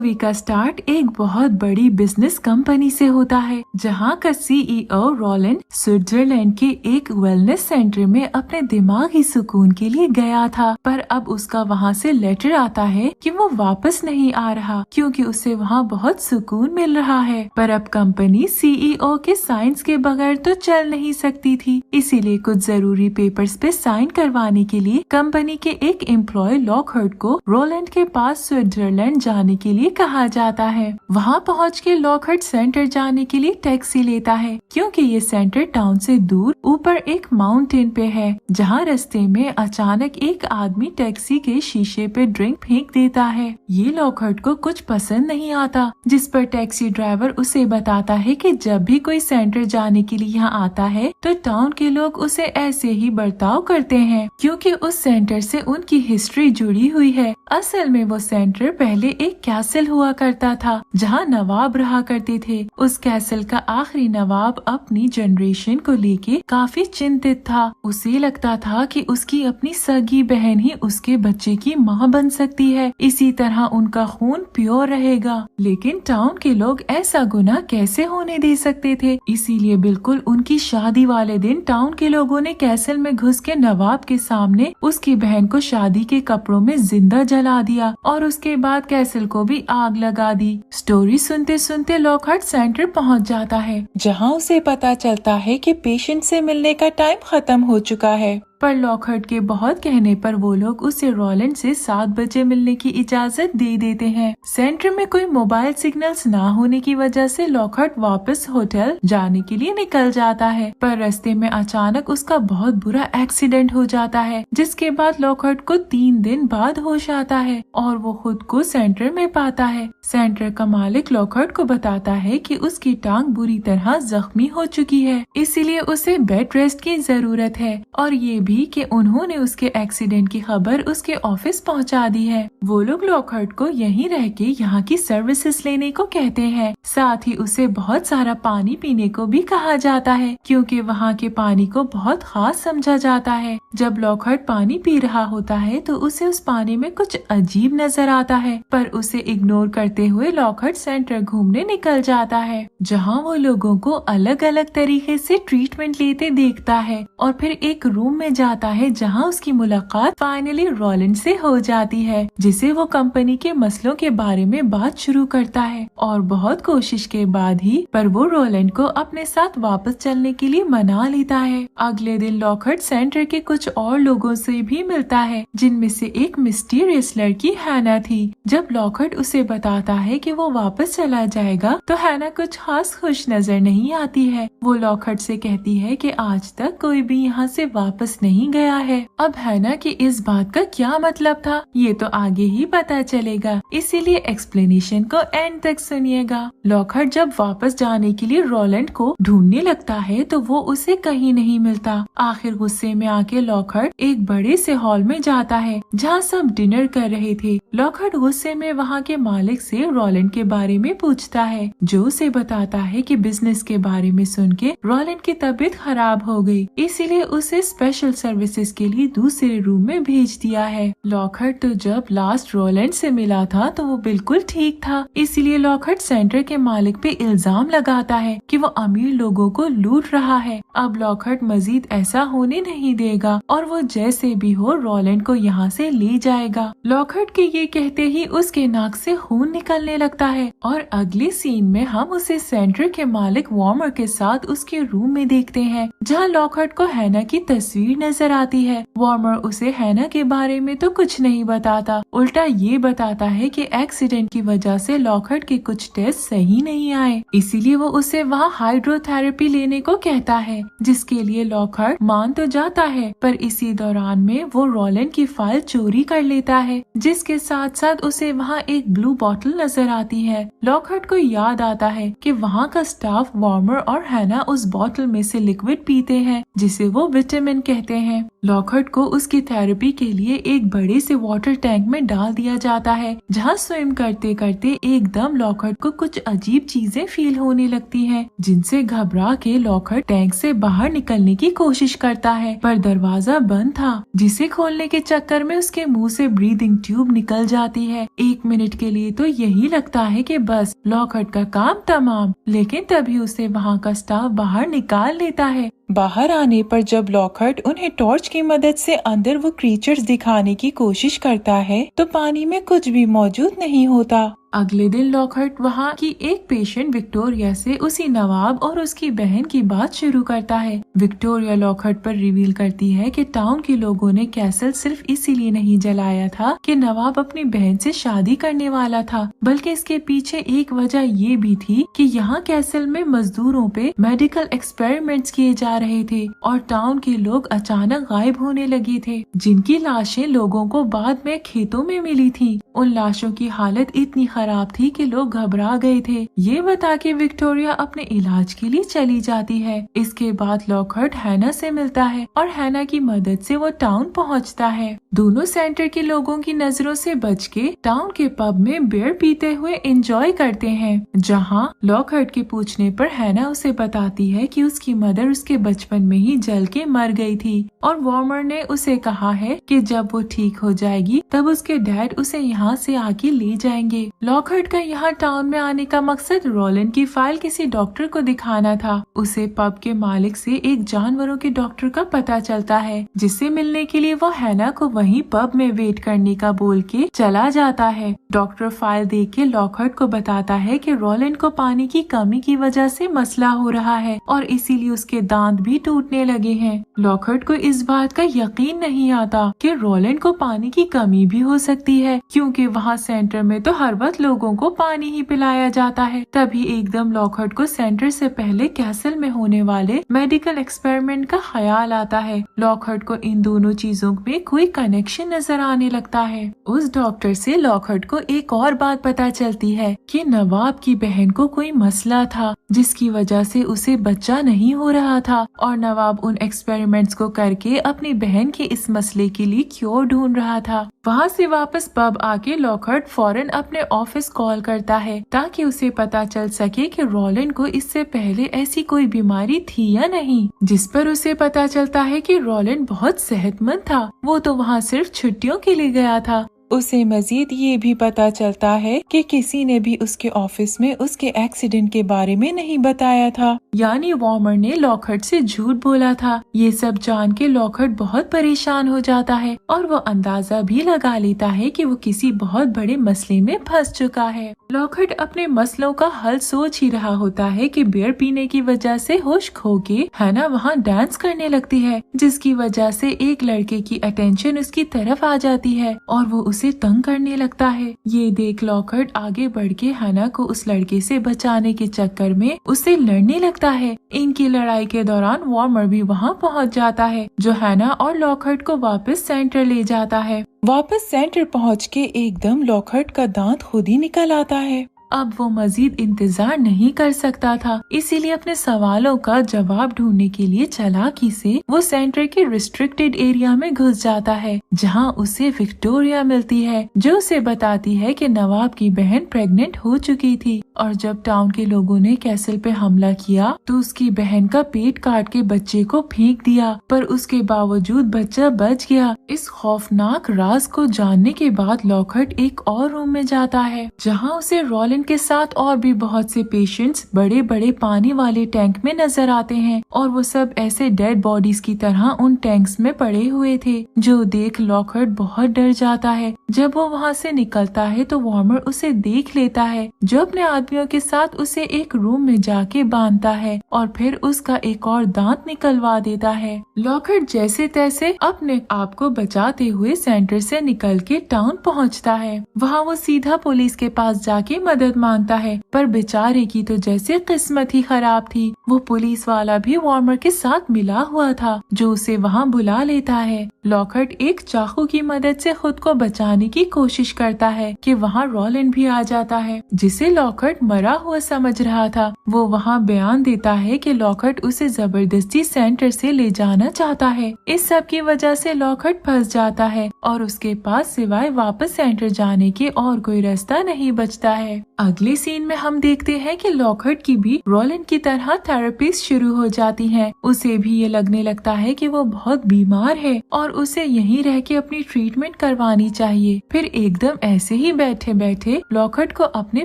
Movie का start एक बहुत बड़ी बिजनेस कंपनी से होता है, जहां का सीईओ रोलैंड स्विट्जरलैंड के एक वेलनेस सेंटर में अपने दिमागी सुकून के लिए गया था। पर अब उसका वहां से लेटर आता है कि वो वापस नहीं आ रहा क्योंकि उसे वहां बहुत सुकून मिल रहा है। पर अब कंपनी सीईओ के साइंस के बगैर तो चल नहीं सकती थी, इसीलिए कुछ जरूरी पेपर्स पे साइन करवाने के लिए कंपनी के एक एम्प्लॉय लॉकहार्ट को रोलैंड के पास स्विट्जरलैंड जाने के लिए कहा जाता है। वहां पहुंच के लॉकहार्ट सेंटर जाने के लिए टैक्सी लेता है क्योंकि ये सेंटर टाउन से दूर ऊपर एक माउंटेन पे है, जहां रास्ते में अचानक एक आदमी टैक्सी के शीशे पे ड्रिंक फेंक देता है। ये लॉकहार्ट को कुछ पसंद नहीं आता, जिस पर टैक्सी ड्राइवर उसे बताता है कि जब भी कोई सेंटर जाने के लिए यहाँ आता है तो टाउन के लोग उसे ऐसे ही बर्ताव करते हैं क्योंकि उस सेंटर से उनकी हिस्ट्री जुड़ी हुई है। असल में वो सेंटर पहले एक कैसल हुआ करता था जहाँ नवाब रहा करते थे। उस कैसल का आखिरी नवाब अपनी जनरेशन को लेके काफी चिंतित था। उसे लगता था कि उसकी अपनी सगी बहन ही उसके बच्चे की माँ बन सकती है, इसी तरह उनका खून प्योर रहेगा। लेकिन टाउन के लोग ऐसा गुनाह कैसे होने दे सकते थे, इसीलिए बिल्कुल उनकी शादी वाले दिन टाउन के लोगों ने कैसल में घुस के नवाब के सामने उसकी बहन को शादी के कपड़ों में जिंदा जला दिया और उसके बाद कैसल को भी आग लगा दी। स्टोरी सुनते सुनते लॉकहार्ट सेंटर पहुंच जाता है, जहां उसे पता चलता है कि पेशेंट से मिलने का टाइम खत्म हो चुका है। पर लॉकहार्ट के बहुत कहने पर वो लोग उसे रोलैंड से 7 बजे मिलने की इजाजत दे देते हैं। सेंटर में कोई मोबाइल सिग्नल्स ना होने की वजह से लॉकहार्ट वापस होटल जाने के लिए निकल जाता है, पर रास्ते में अचानक उसका बहुत बुरा एक्सीडेंट हो जाता है, जिसके बाद लॉकहार्ट को 3 दिन बाद होश आता है और वो खुद को सेंटर में पाता है। सेंटर का मालिक लॉकहार्ट को बताता है कि उसकी टांग बुरी तरह जख्मी हो चुकी है, इसीलिए उसे बेड रेस्ट की जरूरत है और ये भी कि उन्होंने उसके एक्सीडेंट की खबर उसके ऑफिस पहुंचा दी है। वो लोग लॉकहार्ट को यहीं रह के यहाँ की सर्विसेज लेने को कहते हैं। साथ ही उसे बहुत सारा पानी पीने को भी कहा जाता है क्योंकि वहाँ के पानी को बहुत खास समझा जाता है। जब लॉकहार्ट पानी पी रहा होता है तो उसे उस पानी में कुछ अजीब नजर आता है, पर उसे इग्नोर करते हुए लॉकहार्ट सेंटर घूमने निकल जाता है, जहाँ वो लोगों को अलग अलग तरीके से ट्रीटमेंट लेते देखता है और फिर एक रूम में जाता है जहां उसकी मुलाकात फाइनली रोलैंड से हो जाती है, जिसे वो कंपनी के मसलों के बारे में बात शुरू करता है और बहुत कोशिश के बाद ही पर वो रोलैंड को अपने साथ वापस चलने के लिए मना लेता है। अगले दिन लॉकहार्ट सेंटर के कुछ और लोगों से भी मिलता है, जिनमें से एक मिस्टीरियस लड़की हैना थी। जब लॉकहार्ट उसे बताता है कि वो वापस चला जाएगा तो हैना कुछ खास खुश नजर नहीं आती है। वो लॉकहार्ट से कहती है कि आज तक कोई भी यहाँ से वापस नहीं गया है। अब हैना की इस बात का क्या मतलब था ये तो आगे ही पता चलेगा, इसीलिए एक्सप्लेनेशन को एंड तक सुनिएगा। लॉकहार्ट जब वापस जाने के लिए रोलैंड को ढूंढने लगता है तो वो उसे कहीं नहीं मिलता। आखिर गुस्से में आके लॉकहार्ट एक बड़े से हॉल में जाता है जहाँ सब डिनर कर रहे थे। लॉकहार्ट गुस्से में वहाँ के मालिक से रोलैंड के बारे में पूछता है, जो उसे बताता है कि बिजनेस के बारे में सुन के रोलैंड की तबीयत खराब हो गई, इसीलिए उसे स्पेशल सर्विसेज के लिए दूसरे रूम में भेज दिया है। लॉकहार्ट तो जब लास्ट रोलैंड से मिला था तो वो बिल्कुल ठीक था, इसीलिए लॉकहार्ट सेंटर के मालिक पे इल्जाम लगाता है कि वो अमीर लोगों को लूट रहा है। अब लॉकहार्ट मजीद ऐसा होने नहीं देगा और वो जैसे भी हो रोलैंड को यहाँ से ले जाएगा। लॉकहार्ट के ये कहते ही उसके नाक से खून निकलने लगता है और अगले सीन में हम उसे सेंटर के मालिक वार्मर के साथ उसके रूम में देखते हैं, जहाँ लॉकहार्ट को हैना की तस्वीर नजर आती है। वार्मर उसे हैना के बारे में तो कुछ नहीं बताता, उल्टा ये बताता है कि एक्सीडेंट की वजह से लॉकहार्ट के कुछ टेस्ट सही नहीं आए, इसीलिए वो उसे वहाँ हाइड्रोथेरेपी लेने को कहता है, जिसके लिए लॉकहार्ट मान तो जाता है। पर इसी दौरान में वो रोलैंड की फाइल चोरी कर लेता है, जिसके साथ साथ उसे वहाँ एक ब्लू बॉटल नजर आती है। लॉकहार्ट को याद आता है कि वहाँ का स्टाफ वार्मर और हैना उस बॉटल में से लिक्विड पीते हैं, जिसे वो विटामिन कहते देते हैं। लॉकहार्ट को उसकी थेरेपी के लिए एक बड़े से वाटर टैंक में डाल दिया जाता है, जहाँ स्विम करते करते एकदम लॉकहार्ट को कुछ अजीब चीजें फील होने लगती हैं, जिनसे घबरा के लॉकहार्ट टैंक से बाहर निकलने की कोशिश करता है, पर दरवाजा बंद था, जिसे खोलने के चक्कर में उसके मुंह से ब्रीदिंग ट्यूब निकल जाती है। 1 मिनट के लिए तो यही लगता है कि बस लॉकहार्ट का काम तमाम, लेकिन तभी उसे वहाँ का स्टाफ बाहर निकाल लेता है। बाहर आने पर जब लॉकहार्ट उन्हें टॉर्च की मदद से अंदर वो क्रीचर्स दिखाने की कोशिश करता है तो पानी में कुछ भी मौजूद नहीं होता। अगले दिन लॉकहार्ट वहाँ की एक पेशेंट विक्टोरिया से उसी नवाब और उसकी बहन की बात शुरू करता है। विक्टोरिया लॉकहार्ट पर रिवील करती है कि टाउन के लोगों ने कैसल सिर्फ इसीलिए नहीं जलाया था कि नवाब अपनी बहन से शादी करने वाला था, बल्कि इसके पीछे एक वजह ये भी थी कि यहाँ कैसल में मजदूरों पे मेडिकल एक्सपेरिमेंट्स किए जा रहे थे और टाउन के लोग अचानक गायब होने लगे थे, जिनकी लाशें लोगों को बाद में खेतों में मिली थी। उन लाशों की हालत इतनी खराब थी कि लोग घबरा गए थे। ये बता के विक्टोरिया अपने इलाज के लिए चली जाती है। इसके बाद लॉकहार्ट हैना से मिलता है और हैना की मदद से वो टाउन पहुंचता है। दोनों सेंटर के लोगों की नजरों से बच के टाउन के पब में बियर पीते हुए एंजॉय करते हैं, जहाँ लॉकहार्ट के पूछने पर हैना उसे बताती है कि उसकी मदर उसके बचपन में ही जल के मर गई थी और वार्मर ने उसे कहा है कि जब वो ठीक हो जाएगी तब उसके डैड उसे यहाँ से आके ले जाएंगे। लॉकहार्ट का यहाँ टाउन में आने का मकसद रोलिन की फाइल किसी डॉक्टर को दिखाना था। उसे पब के मालिक से एक जानवरों के डॉक्टर का पता चलता है, जिससे मिलने के लिए वो हैना को वहीं पब में वेट करने का बोल के चला जाता है। डॉक्टर फाइल देख के लॉकहार्ट को बताता है कि रोलिन को पानी की कमी की वजह से मसला हो रहा है और इसीलिए उसके दांत भी टूटने लगे हैं। लॉकहार्ट को इस बात का यकीन नहीं आता कि रोलिन को पानी की कमी भी हो सकती है, क्योंकि वहाँ सेंटर में तो हर वक्त लोगों को पानी ही पिलाया जाता है। तभी एकदम लॉकहार्ट को सेंटर से पहले कैसल में होने वाले मेडिकल एक्सपेरिमेंट का ख्याल आता है। लॉकहार्ट को इन दोनों चीजों में कोई कनेक्शन नजर आने लगता है। उस डॉक्टर से लॉकहार्ट को एक और बात पता चलती है कि नवाब की बहन को कोई मसला था, जिसकी वजह से उसे बच्चा नहीं हो रहा था और नवाब उन एक्सपेरिमेंट्स को करके अपनी बहन के इस मसले के लिए क्योर ढूंढ रहा था। वहाँ से वापस पब आके लॉकहार्ट फौरन अपने ऑफिस कॉल करता है ताकि उसे पता चल सके कि रोलिन को इससे पहले ऐसी कोई बीमारी थी या नहीं, जिस पर उसे पता चलता है कि रोलिन बहुत सेहतमंद था। वो तो वहाँ सिर्फ छुट्टियों के लिए गया था। उसे मजीद ये भी पता चलता है कि किसी ने भी उसके ऑफिस में उसके एक्सीडेंट के बारे में नहीं बताया था, यानी वार्मर ने लॉकहार्ट से झूठ बोला था। ये सब जान के लॉकहार्ट बहुत परेशान हो जाता है और वो अंदाजा भी लगा लेता है कि वो किसी बहुत बड़े मसले में फंस चुका है। लॉकहार्ट अपने मसलों का हल सोच ही रहा होता है कि बियर पीने की वजह से होश खो के हैना वहाँ डांस करने लगती है, जिसकी वजह से एक लड़के की अटेंशन उसकी तरफ आ जाती है और वो उसे तंग करने लगता है। ये देख लॉकहार्ट आगे बढ़ के हैना को उस लड़के से बचाने के चक्कर में उससे लड़ने लगता है। इनकी लड़ाई के दौरान वार्मर भी वहाँ पहुँच जाता है, जो हैना और लॉकहार्ट को वापस सेंटर ले जाता है। वापस सेंटर पहुँच के एकदम लॉकहार्ट का दांत खुद ही निकल आता है। अब वो मजीद इंतजार नहीं कर सकता था, इसीलिए अपने सवालों का जवाब ढूंढने के लिए चालाकी से वो सेंटर के रिस्ट्रिक्टेड एरिया में घुस जाता है, जहां उसे विक्टोरिया मिलती है, जो उसे बताती है कि नवाब की बहन प्रेग्नेंट हो चुकी थी और जब टाउन के लोगों ने कैसल पे हमला किया तो उसकी बहन का पेट काट के बच्चे को फेंक दिया, पर उसके बावजूद बच्चा बच गया। इस खौफनाक राज को जानने के बाद लॉकहार्ट एक और रूम में जाता है, जहां उसे रोलिन के साथ और भी बहुत से पेशेंट्स बड़े बड़े पानी वाले टैंक में नजर आते हैं और वो सब ऐसे डेड बॉडीज की तरह उन टैंक्स में पड़े हुए थे, जो देख लॉकहार्ट बहुत डर जाता है। जब वो वहाँ से निकलता है तो वार्मर उसे देख लेता है, जो अपने आदमियों के साथ उसे एक रूम में जाके बांधता है और फिर उसका एक और दांत निकलवा देता है। लॉकहार्ट जैसे तैसे अपने आप को बचाते हुए सेंटर से निकल के टाउन पहुँचता है। वहाँ वो सीधा पुलिस के पास जाके मदद मांगता है, पर बेचारे की तो जैसे किस्मत ही खराब थी। वो पुलिस वाला भी वार्मर के साथ मिला हुआ था, जो उसे वहाँ बुला लेता है। लॉकहार्ट एक चाकू की मदद से खुद को बचाने की कोशिश करता है कि वहाँ रोलिन भी आ जाता है, जिसे लॉकहार्ट मरा हुआ समझ रहा था। वो वहाँ बयान देता है कि लॉकहार्ट उसे जबरदस्ती सेंटर से ले जाना चाहता है। इस सब की वजह से लॉकहार्ट फंस जाता है और उसके पास सिवाय वापस सेंटर जाने के और कोई रास्ता नहीं बचता है। अगले सीन में हम देखते हैं कि लॉकहार्ट की भी रोलिन की तरह थेरेपीज शुरू हो जाती हैं। उसे भी ये लगने लगता है कि वो बहुत बीमार है और उसे यहीं रह के अपनी ट्रीटमेंट करवानी चाहिए। फिर एकदम ऐसे ही बैठे बैठे लॉकहार्ट को अपने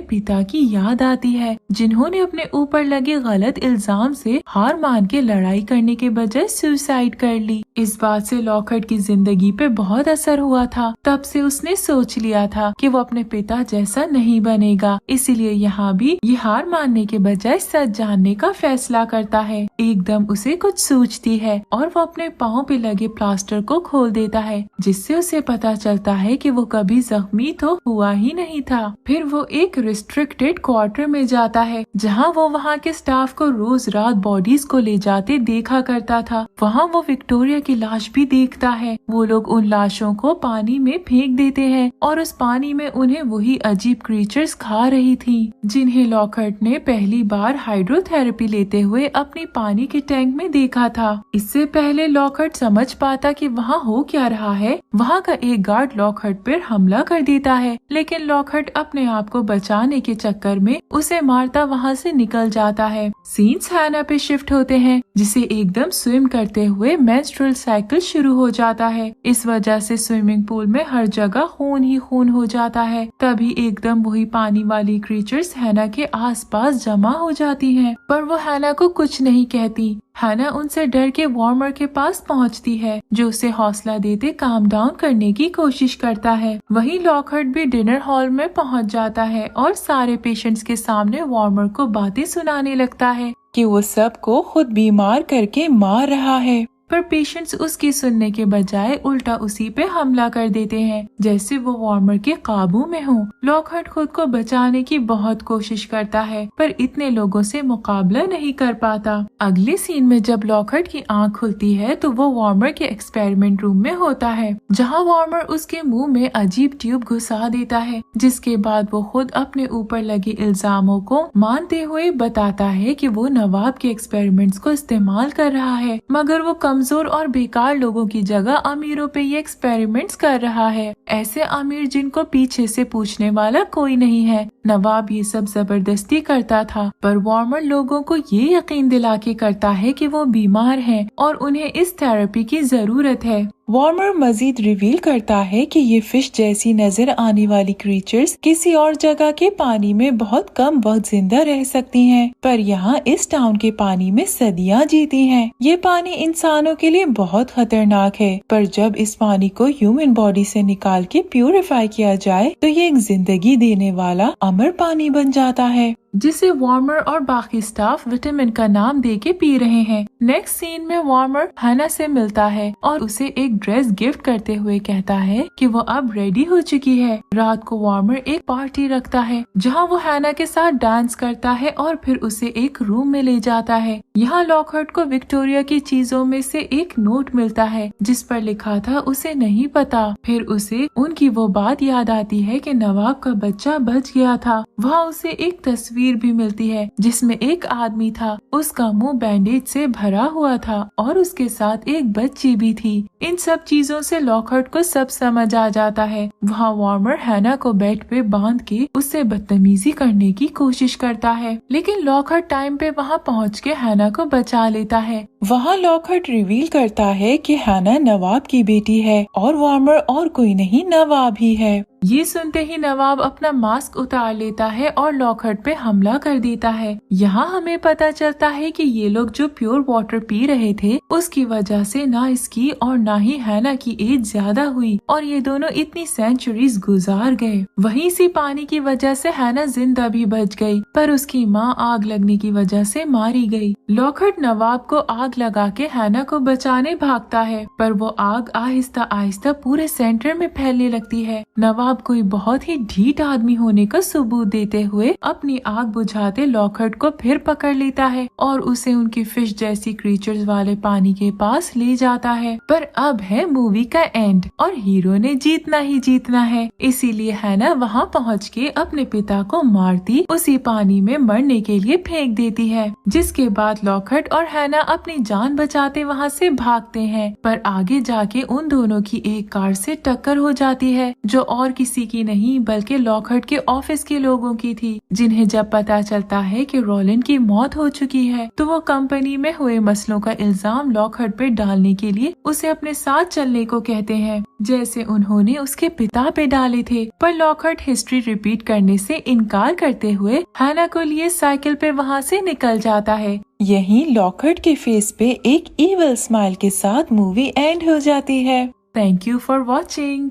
पिता की याद आती है, जिन्होंने अपने ऊपर लगे गलत इल्जाम से हार मान के लड़ाई करने के बजाय सुसाइड कर ली। इस बात से लॉकहार्ट की जिंदगी पे बहुत असर हुआ था। तब से उसने सोच लिया था कि वो अपने पिता जैसा नहीं बनेगा, इसीलिए यहाँ भी ये हार मानने के बजाय सच जानने का फैसला करता है। एकदम उसे कुछ सूझती है और वो अपने पाँव पे लगे प्लास्टर को खोल देता है, जिससे उसे पता चलता है कि वो कभी जख्मी तो हुआ ही नहीं था। फिर वो एक रिस्ट्रिक्टेड क्वार्टर में जाता है, जहाँ वो वहाँ के स्टाफ को रोज रात बॉडीज को ले जाते देखा करता था। वहाँ वो विक्टोरिया की लाश भी देखता है। वो लोग उन लाशों को पानी में फेंक देते हैं और उस पानी में उन्हें वही अजीब क्रीचर्स खा रही थी, जिन्हें लॉकहार्ट ने पहली बार हाइड्रोथेरेपी लेते हुए अपनी पानी के टैंक में देखा था। इससे पहले लॉकहार्ट समझ पाता कि वहाँ हो क्या रहा है, वहाँ का एक गार्ड लॉकहार्ट पर हमला कर देता है, लेकिन लॉकहार्ट अपने आप को बचाने के चक्कर में उसे मारता वहाँ से निकल जाता है। सीन्स हैना पे शिफ्ट होते हैं, जिसे एकदम स्विम करते हुए मेंस्ट्रुअल साइकिल शुरू हो जाता है। इस वजह से स्विमिंग पूल में हर जगह खून ही खून हो जाता है। तभी एकदम वही पानी वाली क्रीचर्स हैना के आसपास जमा हो जाती हैं, पर वो हैना को कुछ नहीं कहती। हैना उनसे डर के वार्मर के पास पहुंचती है, जो उसे हौसला देते काम डाउन करने की कोशिश करता है। वहीं लॉकहार्ट भी डिनर हॉल में पहुंच जाता है और सारे पेशेंट्स के सामने वार्मर को बातें सुनाने लगता है कि वो सबको खुद बीमार करके मार रहा है। पर पेशेंट्स उसकी सुनने के बजाय उल्टा उसी पे हमला कर देते हैं, जैसे वो वार्मर के काबू में हो। लॉकहार्ट खुद को बचाने की बहुत कोशिश करता है, पर इतने लोगों से मुकाबला नहीं कर पाता। अगले सीन में जब लॉकहार्ट की आंख खुलती है तो वो वार्मर के एक्सपेरिमेंट रूम में होता है, जहाँ वार्मर उसके मुंह में अजीब ट्यूब घुसा देता है, जिसके बाद वो खुद अपने ऊपर लगे इल्जामों को मानते हुए बताता है कि वो नवाब के एक्सपेरिमेंट्स को इस्तेमाल कर रहा है, मगर वो कमजोर और बेकार लोगों की जगह अमीरों पे ये एक्सपेरिमेंट्स कर रहा है। ऐसे अमीर जिनको पीछे से पूछने वाला कोई नहीं है। नवाब ये सब जबरदस्ती करता था, पर वार्मर लोगों को ये यकीन दिला के करता है कि वो बीमार हैं और उन्हें इस थेरेपी की जरूरत है। वार्मर मजीद रिवील करता है कि ये फिश जैसी नजर आने वाली क्रीचर्स किसी और जगह के पानी में बहुत कम वक्त जिंदा रह सकती हैं, पर यहाँ इस टाउन के पानी में सदियाँ जीती हैं। ये पानी इंसानों के लिए बहुत खतरनाक है, पर जब इस पानी को ह्यूमन बॉडी से निकाल के प्यूरिफाई किया जाए तो ये एक जिंदगी देने वाला अमर पानी बन जाता है, जिसे वार्मर और बाकी स्टाफ विटामिन का नाम दे के पी रहे हैं। नेक्स्ट सीन में वार्मर हैना से मिलता है और उसे एक ड्रेस गिफ्ट करते हुए कहता है कि वो अब रेडी हो चुकी है। रात को वार्मर एक पार्टी रखता है, जहां वो हैना के साथ डांस करता है और फिर उसे एक रूम में ले जाता है। यहाँ लॉकहार्ट को विक्टोरिया की चीजों में से एक नोट मिलता है, जिस पर लिखा था उसे नहीं पता। फिर उसे उनकी वो बात याद आती है कि नवाब का बच्चा बच गया था। वहाँ उसे एक तस्वीर भी मिलती है, जिसमें एक आदमी था, उसका मुंह बैंडेज से भरा हुआ था और उसके साथ एक बच्ची भी थी। इन सब चीजों से लॉकहार्ट को सब समझ आ जाता है। वहाँ वार्मर हैना को बेड पे बांध के उससे बदतमीजी करने की कोशिश करता है, लेकिन लॉकहार्ट टाइम पे वहाँ पहुँच के हैना को बचा लेता है। वहाँ लॉकहार्ट रिवील करता है कि हैना नवाब की बेटी है और वार्मर और कोई नहीं नवाब ही है। ये सुनते ही नवाब अपना मास्क उतार लेता है और लॉकहार्ट पे हमला कर देता है। यहाँ हमें पता चलता है कि ये लोग जो प्योर वाटर पी रहे थे, उसकी वजह से ना इसकी और ना ही हैना की एज ज्यादा हुई और ये दोनों इतनी सेंचुरीज गुजार गए। वहीं से पानी की वजह से हैना जिंदा भी बच गई, पर उसकी माँ आग लगने की वजह से मारी गई। लॉकहार्ट नवाब को आग लगा के हैना को बचाने भागता है, पर वो आग आहिस्ता आहिस्ता पूरे सेंटर में फैलने लगती है। नवाब बाप कोई बहुत ही ढीठ आदमी होने का सबूत देते हुए अपनी आग बुझाते लॉकहार्ट को फिर पकड़ लेता है और उसे उनकी फिश जैसी क्रीचर्स वाले पानी के पास ले जाता है। पर अब है मूवी का एंड और हीरो ने जीतना ही जीतना है, इसीलिए हैना वहाँ पहुँच के अपने पिता को मारती उसी पानी में मरने के लिए फेंक देती है। जिसके बाद लॉकहार्ट और हैना अपनी जान बचाते वहाँ से भागते हैं, पर आगे जाके उन दोनों की एक कार से टक्कर हो जाती है जो और किसी की नहीं बल्कि लॉकहार्ट के ऑफिस के लोगों की थी। जिन्हें जब पता चलता है कि रोलिन की मौत हो चुकी है तो वो कंपनी में हुए मसलों का इल्जाम लॉकहार्ट पे डालने के लिए उसे अपने साथ चलने को कहते हैं, जैसे उन्होंने उसके पिता पे डाले थे। पर लॉकहार्ट हिस्ट्री रिपीट करने से इनकार करते हुए हैना को लिए साइकिल पे वहाँ से निकल जाता है। यहीं लॉकहार्ट के फेस पे एक इविल स्माइल के साथ मूवी एंड हो जाती है। Thank you for watching.